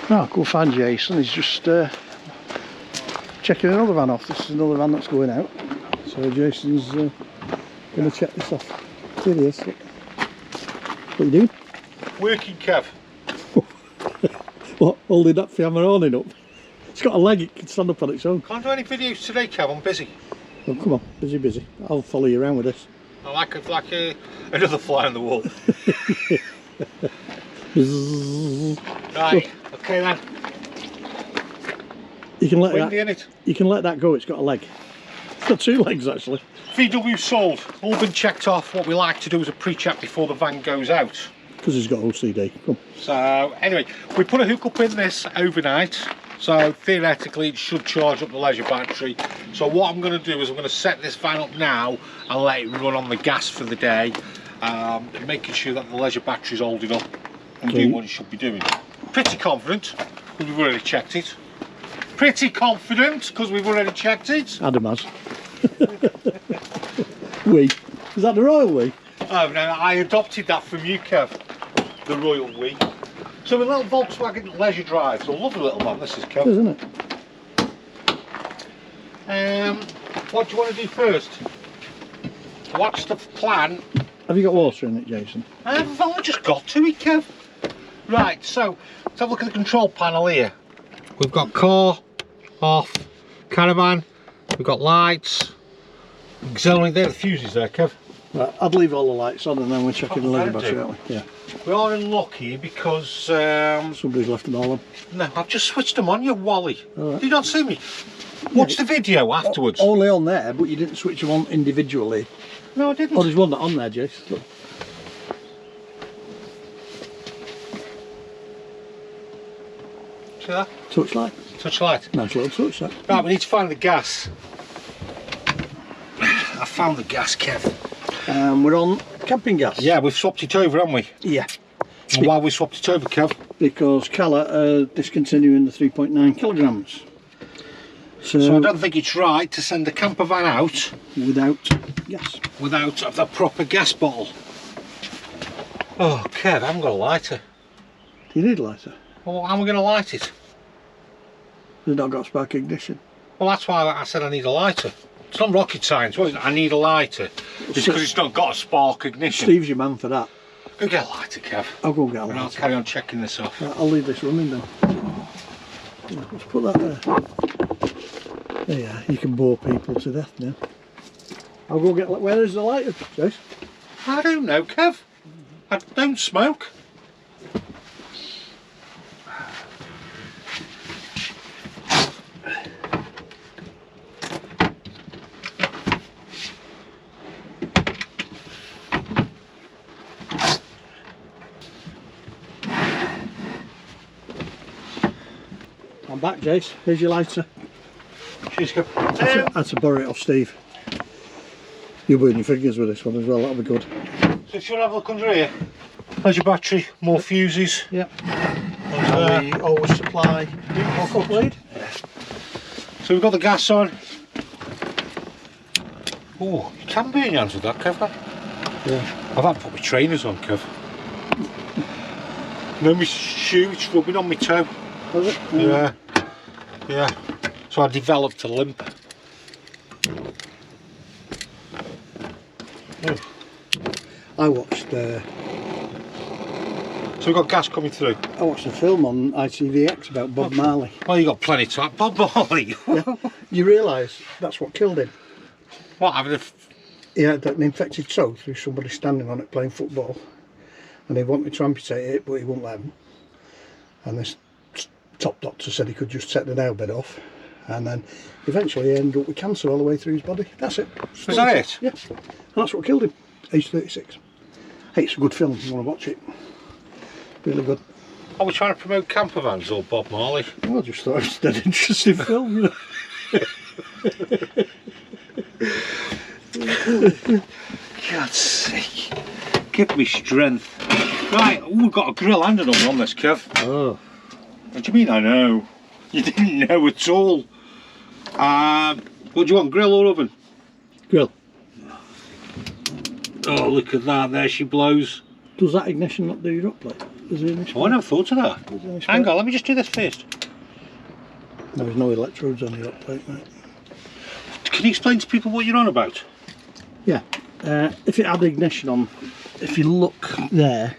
Now I'll go find Jason. He's just checking another van off. This is another van that's going out. So Jason's going to check this off. Here he is. Look. What are you doing? Working, Kev. What? Holding that for hammer awning up? It's got a leg, it can stand up on its own. Can't do any videos today, Kev, I'm busy. Oh, come on, busy. I'll follow you around with this. I like another fly on the wall. Right, okay then. You can let Windy, innit? You can let that go, it's got a leg. It's got two legs actually. VW sold, all been checked off. What we like to do is a pre-check before the van goes out. Because he's got OCD. Come. So anyway, we put a hookup in this overnight. So theoretically it should charge up the leisure battery. So what I'm going to do is I'm going to set this van up now and let it run on the gas for the day, making sure that the leisure battery is holding up and doing what it should be doing. Pretty confident because we've already checked it. Adam has. We. Is that the royal we? Oh no, I adopted that from you, Kev. The royal we. So a little Volkswagen Leisure Drive. So a lovely little van this is, Kev. Isn't it? What do you want to do first? What's the plan? Have you got water in it, Jason? I've only just got to it, Kev. Right, so let's have a look at the control panel here. We've got car, off, caravan, we've got lights, auxiliary, there are the fuses there, Kev. Right, I'd leave all the lights on and then we're checking the leisure battery, aren't we? Yeah. We are unlucky because somebody's left them all on. No, I've just switched them on, you wally. Right. Did you not see me? Watch the video afterwards. Only on there, but you didn't switch them on individually. No, I didn't. Oh, there's one on there, Jace. Look. See that? Touch light. Touch light. Nice little touch that. Right, we need to find the gas. I found the gas, Kev. We're on campingaz. Yeah, we've swapped it over, haven't we? Yeah. And why we swapped it over, Kev? Because Cala are discontinuing the 3.9 kilograms. So I don't think it's right to send a campervan out without gas. Without the proper gas bottle. Oh, Kev, I haven't got a lighter. Do you need a lighter? Well, how am I going to light it? It's not got spark ignition. Well, that's why I said I need a lighter. It's not rocket science, what is it? I need a lighter. It's because it's not got a spark ignition. Steve's your man for that. Go get a lighter, Kev. I'll go get a lighter. And I'll carry on checking this off. Right, I'll leave this running then. Let's put that there. There you are. You can bore people to death now. I'll go get... Where is the lighter, Jace? I don't know, Kev. I don't smoke. I'm back, Jace. Here's your lighter. Cheers, Kev. I had to borrow it off Steve. You'll burn your fingers with this one as well, that'll be good. So if you want to have a look under here, there's your battery, more fuses. Yep. And we always supply hook-up lead. Yeah. So we've got the gas on. Oh, you can burn your hands with that, Kev. Yeah. I've had to put my trainers on, Kev. No, my shoe, it's rubbing on my toe. Was it? Yeah. Yeah. So I developed a limp. Oh. I watched So we've got gas coming through. I watched a film on ITVX about Bob Marley. Well, you got plenty of time. Bob Marley. Yeah. You realise that's what killed him? What, having a... He had an infected toe through somebody standing on it playing football, and they wanted to amputate it, but he wouldn't let him. And this top doctor said he could just take the nail bed off, and then eventually he ended up with cancer all the way through his body. That's it. Was that it? Yeah. And that's what killed him. Age 36. Hey, it's a good film if you want to watch it. Really good. Are we trying to promote Campervans or Bob Marley? Well, I just thought it was a dead interesting film, you know. God's sake. Give me strength. Right, we've got a grill and an oven on this, Kev. Oh. What do you mean I know? You didn't know at all. What do you want, grill or oven? Grill. Oh, look at that, there she blows. Does that ignition not do your uplight? Is there any spare? Oh, I never thought of that. Is there any spare? Hang on, let me just do this first. No, there's no electrodes on your hot plate, mate. Can you explain to people what you're on about? Yeah, if it had ignition on, if you look there,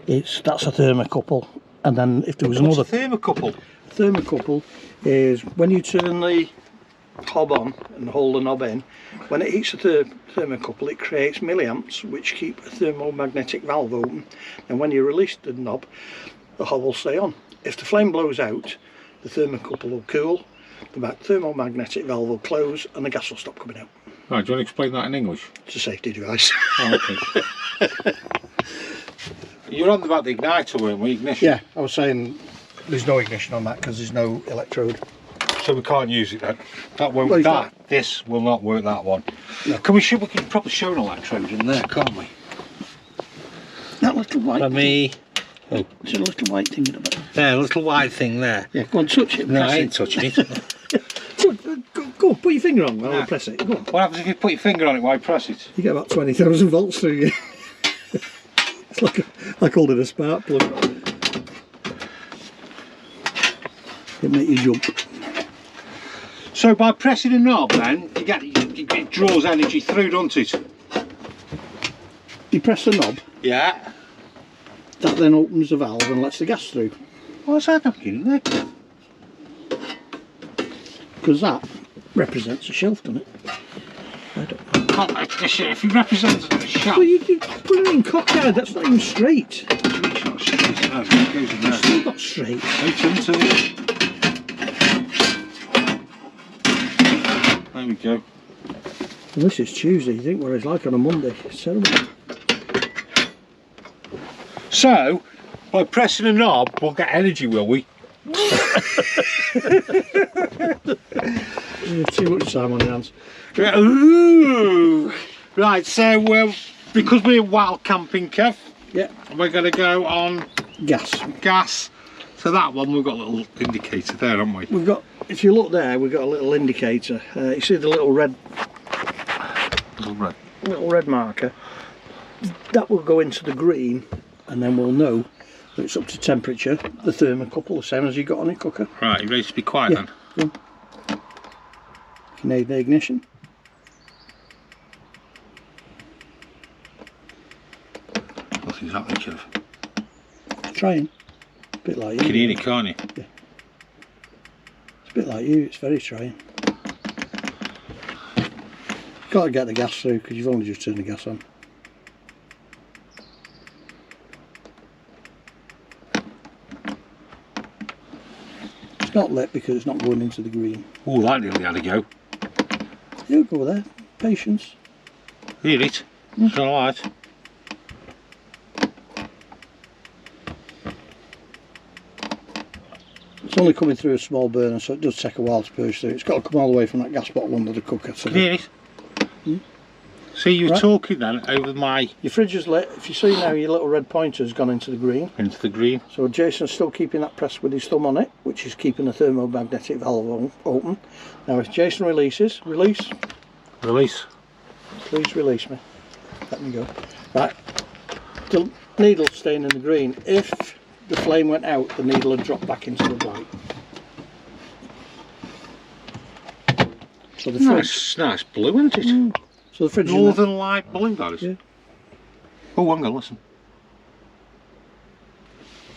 that's a thermocouple, and then if there was What's another a thermocouple? thermocouple is when you turn the hob on and hold the knob in, when it hits the thermocouple it creates milliamps which keep a thermomagnetic valve open, and when you release the knob the hob will stay on. If the flame blows out, the thermocouple will cool, the thermomagnetic valve will close and the gas will stop coming out. Right, do you want to explain that in English? It's a safety device. Oh, okay. You're on about the igniter, weren't we? Ignition? Yeah, I was saying there's no ignition on that because there's no electrode. So we can't use it then? That won't, Well, this will not work, that one. No. We can probably show an electrode in there, can't we? That little white Let me... thing. There's a little white thing in the back. There, a little white thing there. Yeah, go on, touch it. No, press I it. ain't touching it. Go on, put your finger on while Nah. I press it. Go on. What happens if you put your finger on it while you press it? You get about 20,000 volts through you. It's like holding a spark plug. It'll make you jump. So by pressing a knob then, it draws energy through, doesn't it? You press the knob, Yeah. that then opens the valve and lets the gas through. What's that happening there? Because that represents a shelf, doesn't it? I don't know. Well, if you represent a shaft, Well, you put it in cockeyed, that's not even straight. it's not straight. No, it goes in there. It's still not straight. There we go. And this is Tuesday, you think what it's like on a Monday. It's terrible. So, by pressing a knob, we'll get energy, will we? You have too much time on your hands. Ooh. Right, so because we're wild camping, Kev, Yeah. we're going to go on Gas. gas. So that one, we've got a little indicator there, haven't we? We've got, if you look there, we've got a little indicator. You see the little red marker? That will go into the green, and then we'll know that it's up to temperature. The thermocouple, the same as you got on your cooker. Right, you ready to be quiet Yeah. then? You need the ignition. Nothing's happening, Kev. Trying. A bit like you. You can hear it, can't you? It's a bit like you, it's very trying. Got to get the gas through because you've only just turned the gas on. It's not lit because it's not going into the green. Oh, that nearly had a go. You go there, patience. Hear it? It's alright. It's only coming through a small burner, so it does take a while to purge through. It's got to come all the way from that gas bottle under the cooker. So Can you hear it? See, you were Right. talking then over my... your fridge is lit. If you see now, your little red pointer's gone into the green. Into the green. So Jason's still keeping that pressed with his thumb on it, which is keeping the thermomagnetic valve open. Now if Jason releases, release, Release. please release me. Let me go. Right, the needle's staying in the green. If the flame went out, the needle would drop back into the white. So the fridge, Nice blue, isn't it? so the fridge is Northern light blue, that is. Yeah. Oh, hang on, listen.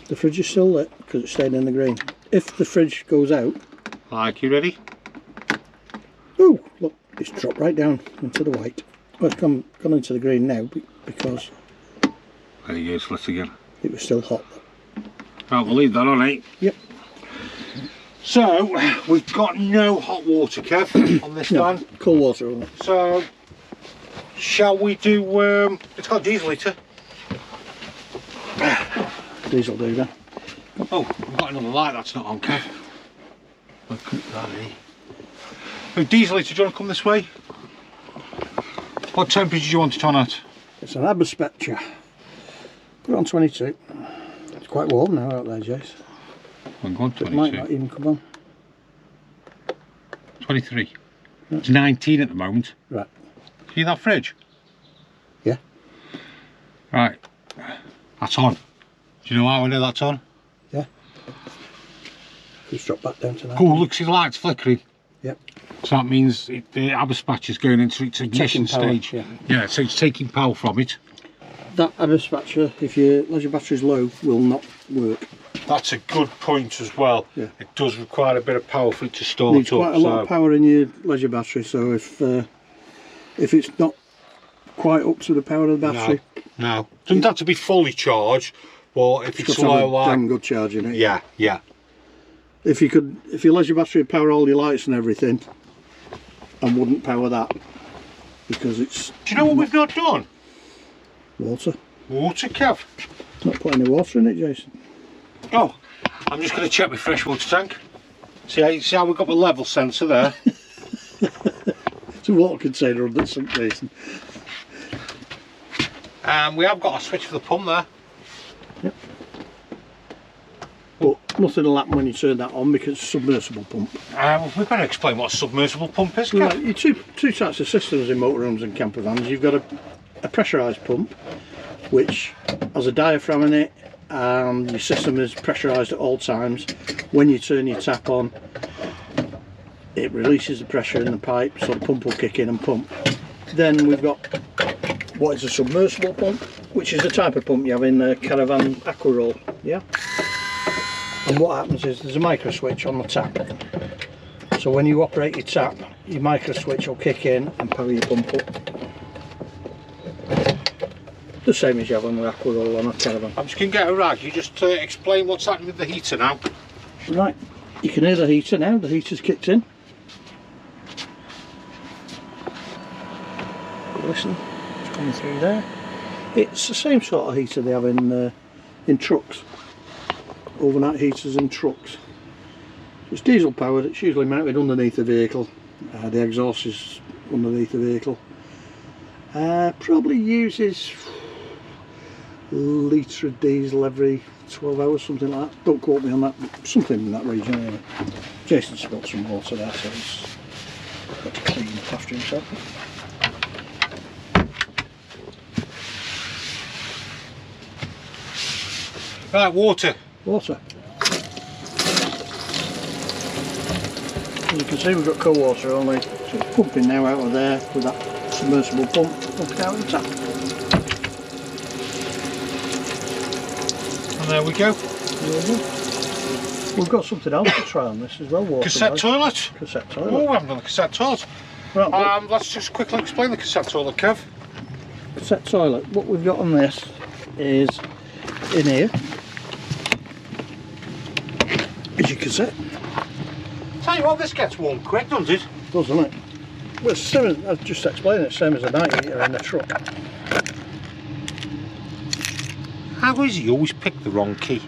the fridge is still lit because it's staying in the green. If the fridge goes out, Like, you ready? oh look, it's dropped right down into the white. Well, it's gone into the green now because There you go, it's lit again. it was still hot. Right, we'll leave that on, eh? Yep. So, we've got no hot water, Kev, on this No, one. cool water on it. So, shall we do, it's got a diesel heater. These will do then. Oh, we've got another light that's not on, Kev. Look at that, eh? Oh, diesel heater, do you want to come this way? What temperature do you want it on at? It's an Abba Spectre. Put it on 22. It's quite warm now out there, Jace. I'm going It might 22. not even come on. 23. It's 19 at the moment. Right. See that fridge? Yeah. Right. That's on. Do you know how I know that's on? Yeah. Just drop back down to that. Oh, look, see the lights flickering. Yep. So that means the dispatcher is going into its ignition stage. Yeah, so it's taking power from it. That dispatcher, if your leisure battery is low, will not work. That's a good point as well. Yeah. It does require a bit of power for it to start Needs quite a lot of power in your leisure battery, so if it's not quite up to the power of the battery, no. Doesn't have to be fully charged, but if it's low, like damn good charge in it. Yeah, yeah. If your leisure battery would power all your lights and everything, and wouldn't power that because it's. Do you know what we've not done? Water. Water, Kev. Not put any water in it, Jason. Oh, I'm just going to check my freshwater tank. See how we've got the level sensor there. It's a water container under the sink, Jason. We have got a switch for the pump there. Yep. But nothing will happen when you turn that on because it's a submersible pump. We better explain what a submersible pump is, Kev. Right, you two types of systems in motorhomes and campervans. You've got a pressurised pump, which has a diaphragm in it, and your system is pressurised at all times. When you turn your tap on, it releases the pressure in the pipe, so the pump will kick in and pump. Then we've got what is a submersible pump, which is the type of pump you have in the Caravan aqua roll. Yeah. And what happens is there's a micro switch on the tap. So when you operate your tap, your micro switch will kick in and power your pump up. The same as you have on the aqua roll on a caravan. I'm just going to get a rag. You just explain what's happening with the heater now. Right, you can hear the heater now. The heater's kicked in. Listen, it's coming through there. It's the same sort of heater they have in trucks. Overnight heaters in trucks. It's diesel powered. It's usually mounted underneath the vehicle. The exhaust is underneath the vehicle. Probably uses a litre of diesel every 12 hours, something like that. Don't quote me on that, something in that region anyway. Jason spilled some water there, so he's got to clean up after himself. Right, water. Water. As you can see, we've got cold water only, so it's pumping now out of there with that submersible pump up out of the tap. And there we go. There we go. We've got something else to try on this as well. Water cassette toilet. Cassette toilet. Oh, we haven't done a cassette toilet. Right, let's just quickly explain the cassette toilet, Kev. Cassette toilet. What we've got on this is in here is your cassette. Tell you what, this gets warm quick, doesn't it? Doesn't it? Well, it's same as, I've just explained it, same as a night heater in the truck. How is he always pick the wrong key?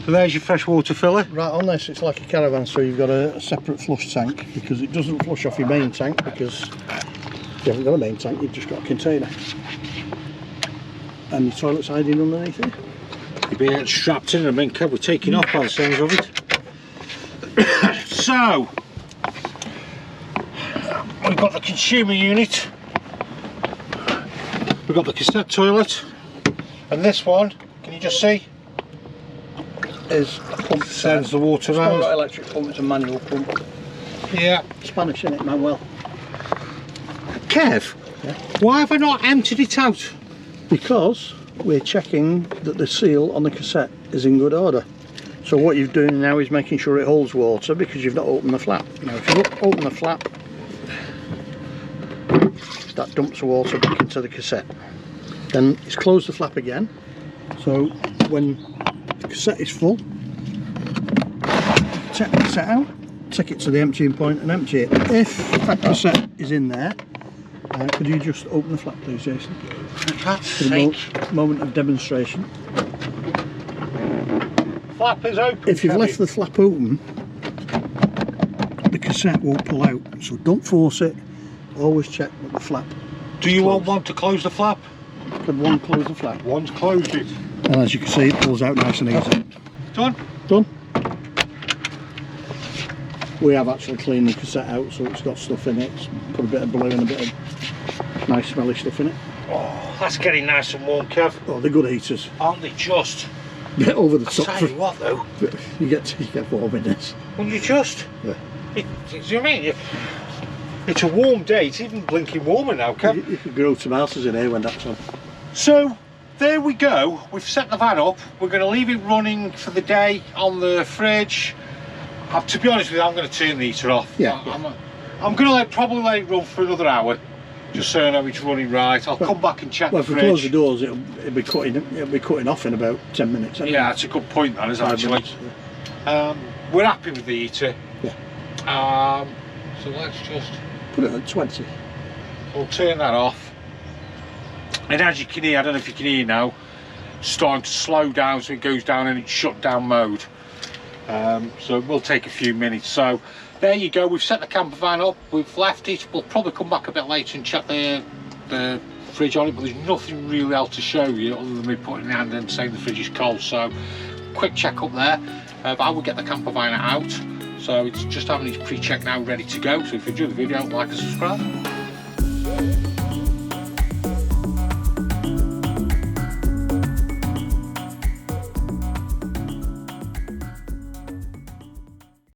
So there's your fresh water filler. Right, on this it's like a caravan, so you've got a separate flush tank because it doesn't flush off your main tank because you haven't got a main tank, you've just got a container. And your toilet's hiding underneath it. You're being strapped in, I mean, Kev, we're taking off by the sounds of it. So, we've got the consumer unit, we've got the cassette toilet, and this one, can you just see? Is a pump. Sends the water it's around. not an electric pump, it's a manual pump. Yeah. Spanish, isn't it, Manuel? Kev, yeah? Why have I not emptied it out? Because we're checking that the seal on the cassette is in good order. So what you're doing now is making sure it holds water because you've not opened the flap. Now if you open the flap, that dumps the water back into the cassette. Then it's closed the flap again. So when the cassette is full, take the cassette out, take it to the emptying point and empty it. If that cassette is in there, could you just open the flap please, Jason? For the moment of demonstration. Flap is open. If you've left the flap open, the cassette won't pull out, so don't force it. Always check that the flap. Do you want one to close the flap? Could one close the flap? One's closed it. And as you can see, it pulls out nice and easy. Done? Done. We have actually cleaned the cassette out, so it's got stuff in it. Put a bit of blue and a bit of nice smelly stuff in it. Oh, that's getting nice and warm, Kev. Oh, they're good heaters. Aren't they just? Get over the I top. tell you what though. You get warm in this. Well, you just. Yeah. Do you know what I mean? It's a warm day. It's even blinking warmer now, Kev. You could grow tomatoes in here when that's on. So there we go. We've set the van up. We're going to leave it running for the day on the fridge. To be honest with you, I'm going to turn the heater off. Yeah. I'm going to probably let it run for another hour, just so I know it's running right. I'll come back and check Well, the if we fridge. close the doors, it'll be cutting off in about 10 minutes. Yeah, that's a good point, that is 5 actually. minutes, We're happy with the heater. Yeah. So let's just Put it at 20. we'll turn that off. And as you can hear, I don't know if you can hear now, it's starting to slow down, so it goes down in its shutdown mode. So it will take a few minutes. So there you go, we've set the camper van up, we've left it. We'll probably come back a bit later and check the fridge on it, but there's nothing really else to show you other than me putting the hand in and saying the fridge is cold. So quick check up there, but I will get the camper van out. So it's just having its pre-check now, ready to go. So if you enjoyed the video, like and subscribe.